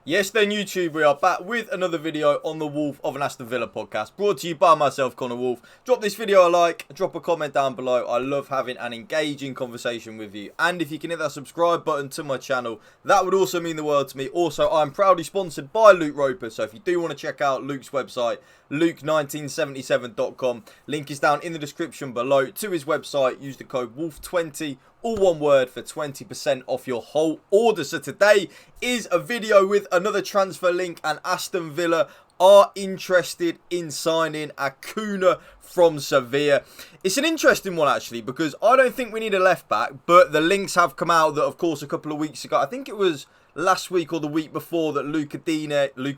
Yes then YouTube, we are back with another video on the Wolf of an Aston Villa podcast, brought to you by myself, Connor Wolf. Drop this video a like, drop a comment down below. I love having an engaging conversation with you, and if you can hit that subscribe button to my channel, that would also mean the world to me. Also, I'm proudly sponsored by Luke Roper, so if you do want to check out Luke's website, luke1977.com, link is down in the description below to his website. Use the code WOLF20, all one word, for 20% off your whole order. So today is a video with another transfer link, and Aston Villa are interested in signing Acuna from Sevilla. It's an interesting one actually, because I don't think we need a left back, but the links have come out that, of course, a couple of weeks ago, I think it was last week or the week before, that Luca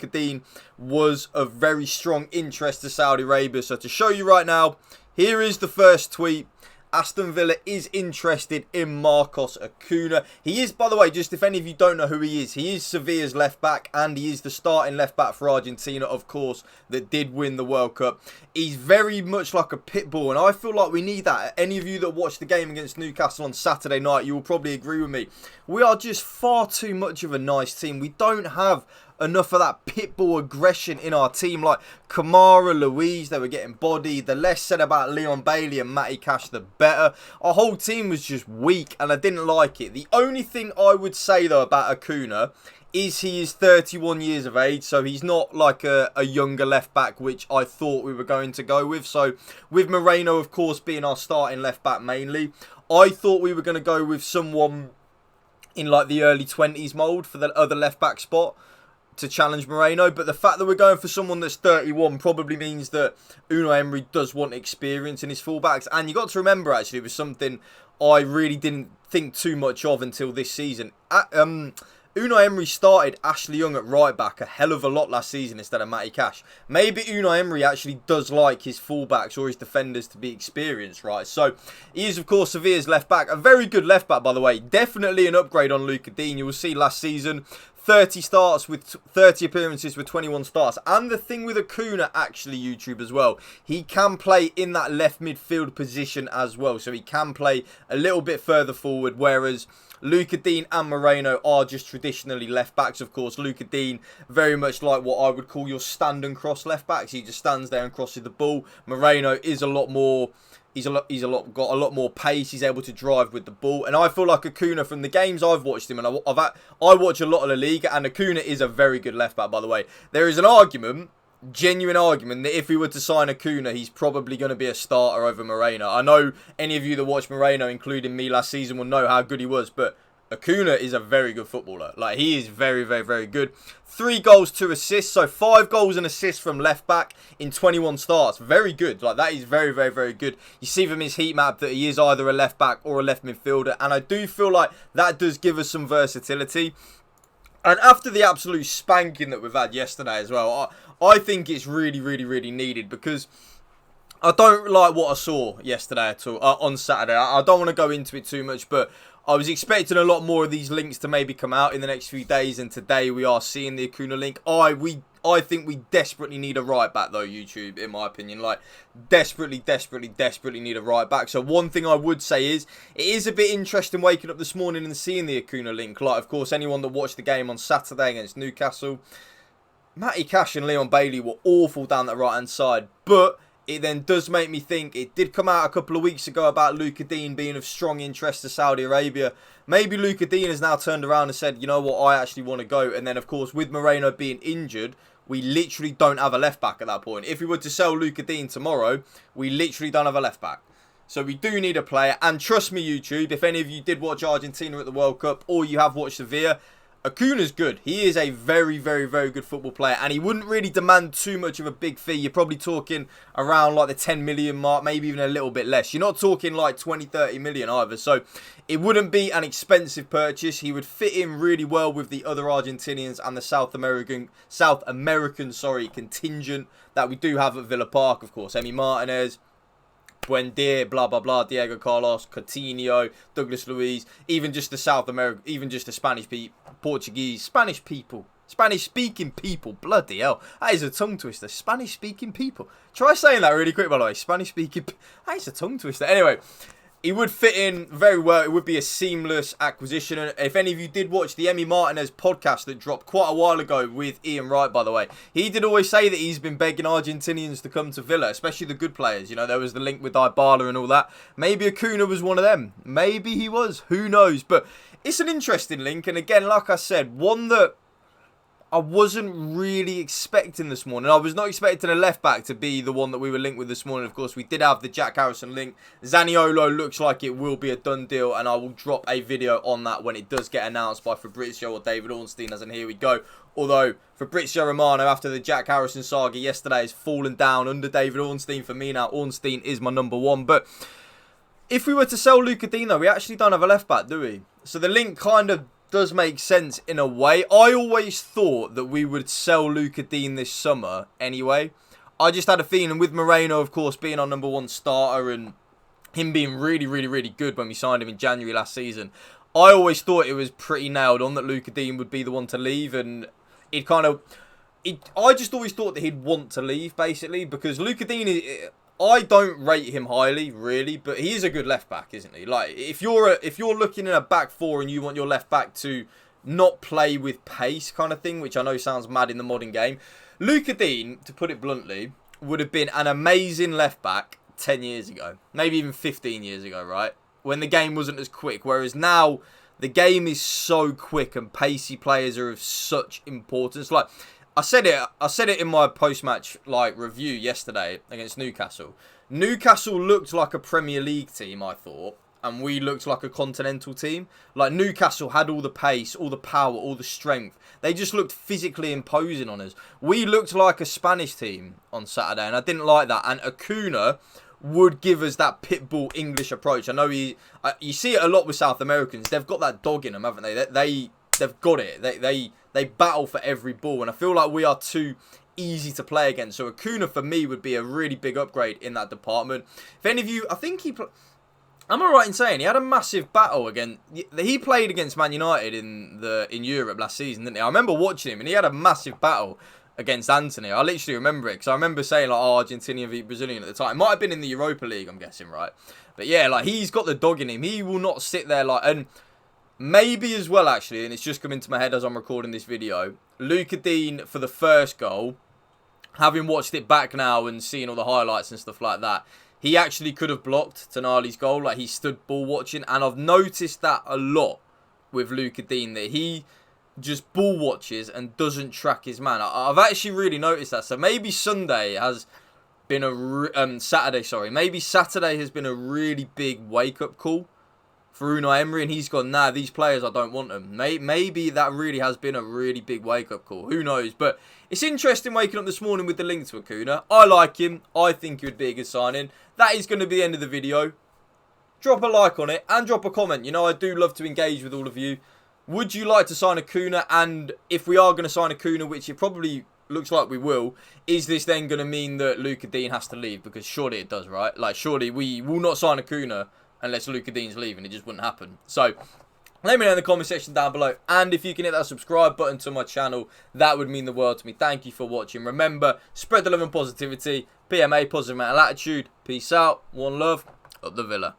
Dean was of very strong interest to Saudi Arabia. So to show you right now, here is the first tweet. Aston Villa is interested in Marcos Acuna. He is, by the way, just if any of you don't know who he is Sevilla's left back, and he is the starting left back for Argentina, of course, that did win the World Cup. He's very much like a pit bull, and I feel like we need that. Any of you that watched the game against Newcastle on Saturday night, you will probably agree with me. We are just far too much of a nice team. We don't have enough of that pitbull aggression in our team. Like Kamara, Luiz, they were getting bodied. The less said about Leon Bailey and Matty Cash, the better. Our whole team was just weak, and I didn't like it. The only thing I would say, though, about Acuna is he is 31 years of age, so he's not like a younger left back, which I thought we were going to go with. So with Moreno, of course, being our starting left back mainly, I thought we were going to go with someone in like the early 20s mould for the other left back spot to challenge Moreno. But the fact that we're going for someone that's 31 probably means that Unai Emery does want experience in his fullbacks. And you got to remember, actually, it was something I really didn't think too much of until this season. Unai Emery started Ashley Young at right back a hell of a lot last season instead of Matty Cash. Maybe Unai Emery actually does like his fullbacks or his defenders to be experienced, right? So he is, of course, Sevilla's left back. A very good left back, by the way. Definitely an upgrade on Luca Dean. You will see last season 30 starts with 30 appearances with 21 starts. And the thing with Acuna, actually, YouTube, as well, he can play in that left midfield position as well. So he can play a little bit further forward, whereas Luca Dean and Moreno are just traditionally left backs. Of course, Luca Dean very much like what I would call your stand and cross left backs. He just stands there and crosses the ball. Moreno is a lot more. He's got a lot more pace. He's able to drive with the ball, and I feel like Acuna, from the games I've watched him, and I watch a lot of La Liga, and Acuna is a very good left back. By the way, there is an argument, genuine argument, that if we were to sign Acuna, he's probably going to be a starter over Moreno. I know any of you that watched Moreno, including me last season, will know how good he was, but Acuna is a very good footballer. Like, he is very, very, very good. 3 goals, 2 assists. So 5 goals and assists from left back in 21 starts. Very good. Like, that is very, very, very good. You see from his heat map that he is either a left back or a left midfielder. And I do feel like that does give us some versatility. And after the absolute spanking that we've had yesterday as well, I think it's really, really, really needed, because I don't like what I saw yesterday at all, on Saturday. I don't want to go into it too much, but I was expecting a lot more of these links to maybe come out in the next few days, and today we are seeing the Acuna link. I think we desperately need a right back, though, YouTube, in my opinion. Like, desperately, desperately, desperately need a right back. So one thing I would say is, it is a bit interesting waking up this morning and seeing the Acuna link. Like, of course, anyone that watched the game on Saturday against Newcastle, Matty Cash and Leon Bailey were awful down the right-hand side, but it then does make me think, it did come out a couple of weeks ago about Luca Dean being of strong interest to Saudi Arabia. Maybe Luca Dean has now turned around and said, you know what, I actually want to go. And then, of course, with Moreno being injured, we literally don't have a left back at that point. If we were to sell Luca Dean tomorrow, we literally don't have a left back. So we do need a player. And trust me, YouTube, if any of you did watch Argentina at the World Cup, or you have watched Sevilla, Acuna's good. He is a very, very, very good football player, and he wouldn't really demand too much of a big fee. You're probably talking around like the 10 million mark, maybe even a little bit less. You're not talking like 20, 30 million either. So it wouldn't be an expensive purchase. He would fit in really well with the other Argentinians and the South American contingent that we do have at Villa Park, of course. Emi Martinez, Buendia, blah, blah, blah, Diego Carlos, Coutinho, Douglas Luiz, even just the South American, even just the Spanish people, Portuguese, Spanish-speaking people, bloody hell, that is a tongue twister, Spanish-speaking people. Try saying that really quick, by the way, Spanish-speaking, that is a tongue twister. Anyway, he would fit in very well. It would be a seamless acquisition. And if any of you did watch the Emi Martinez podcast that dropped quite a while ago with Ian Wright, by the way, he did always say that he's been begging Argentinians to come to Villa, especially the good players. You know, there was the link with Dybala and all that. Maybe Acuna was one of them. Maybe he was. Who knows? But it's an interesting link. And again, like I said, one that I wasn't really expecting this morning. I was not expecting a left-back to be the one that we were linked with this morning. Of course, we did have the Jack Harrison link. Zaniolo looks like it will be a done deal, and I will drop a video on that when it does get announced by Fabrizio or David Ornstein, as in here we go. Although, Fabrizio Romano, after the Jack Harrison saga yesterday, has fallen down under David Ornstein for me now. Ornstein is my number one. But if we were to sell Lucas Digne, though, we actually don't have a left-back, do we? So the link kind of does make sense in a way. I always thought that we would sell Lucas Digne this summer anyway. I just had a feeling with Moreno, of course, being our number one starter and him being really, really, really good when we signed him in January last season. I always thought it was pretty nailed on that Lucas Digne would be the one to leave, and it kind of... I just always thought that he'd want to leave, basically, because Lucas Digne... I don't rate him highly, really, but he is a good left back, isn't he? Like, if you're looking in a back four and you want your left back to not play with pace kind of thing, which I know sounds mad in the modern game, Lucas Digne, to put it bluntly, would have been an amazing left back 10 years ago, maybe even 15 years ago, right? When the game wasn't as quick, whereas now the game is so quick and pacey players are of such importance. Like, I said it in my post-match review yesterday against Newcastle. Newcastle looked like a Premier League team, I thought, and we looked like a continental team. Like, Newcastle had all the pace, all the power, all the strength. They just looked physically imposing on us. We looked like a Spanish team on Saturday, and I didn't like that. And Acuna would give us that pitbull English approach. I know you see it a lot with South Americans. They've got that dog in them, haven't they? They've got it. They battle for every ball, and I feel like we are too easy to play against. So Acuna, for me, would be a really big upgrade in that department. If any of you... I think he... Am I right in saying he had a massive battle against... He played against Man United in Europe last season, didn't he? I remember watching him, and he had a massive battle against Anthony. I literally remember it, because I remember saying, like, oh, Argentinian v Brazilian at the time. It might have been in the Europa League, I'm guessing, right? But yeah, like, he's got the dog in him. He will not sit there, like... And maybe as well, actually, and it's just come into my head as I'm recording this video, Lucas Digne for the first goal, having watched it back now and seeing all the highlights and stuff like that, he actually could have blocked Tonali's goal. Like, he stood ball watching, and I've noticed that a lot with Lucas Digne, that he just ball watches and doesn't track his man. I've actually really noticed that. So maybe Sunday has been maybe Saturday has been a really big wake-up call for Unai Emery, and he's gone, nah, these players, I don't want them. Maybe that really has been a really big wake-up call. Who knows? But it's interesting waking up this morning with the link to Acuna. I like him. I think he would be a good signing. That is going to be the end of the video. Drop a like on it and drop a comment. You know, I do love to engage with all of you. Would you like to sign Acuna? And if we are going to sign Acuna, which it probably looks like we will, is this then going to mean that Lucas Digne has to leave? Because surely it does, right? Like, surely we will not sign Acuna unless Lucas Digne's leaving. It just wouldn't happen. So, let me know in the comment section down below. And if you can hit that subscribe button to my channel, that would mean the world to me. Thank you for watching. Remember, spread the love and positivity. PMA, positive mental attitude. Peace out. One love. Up the Villa.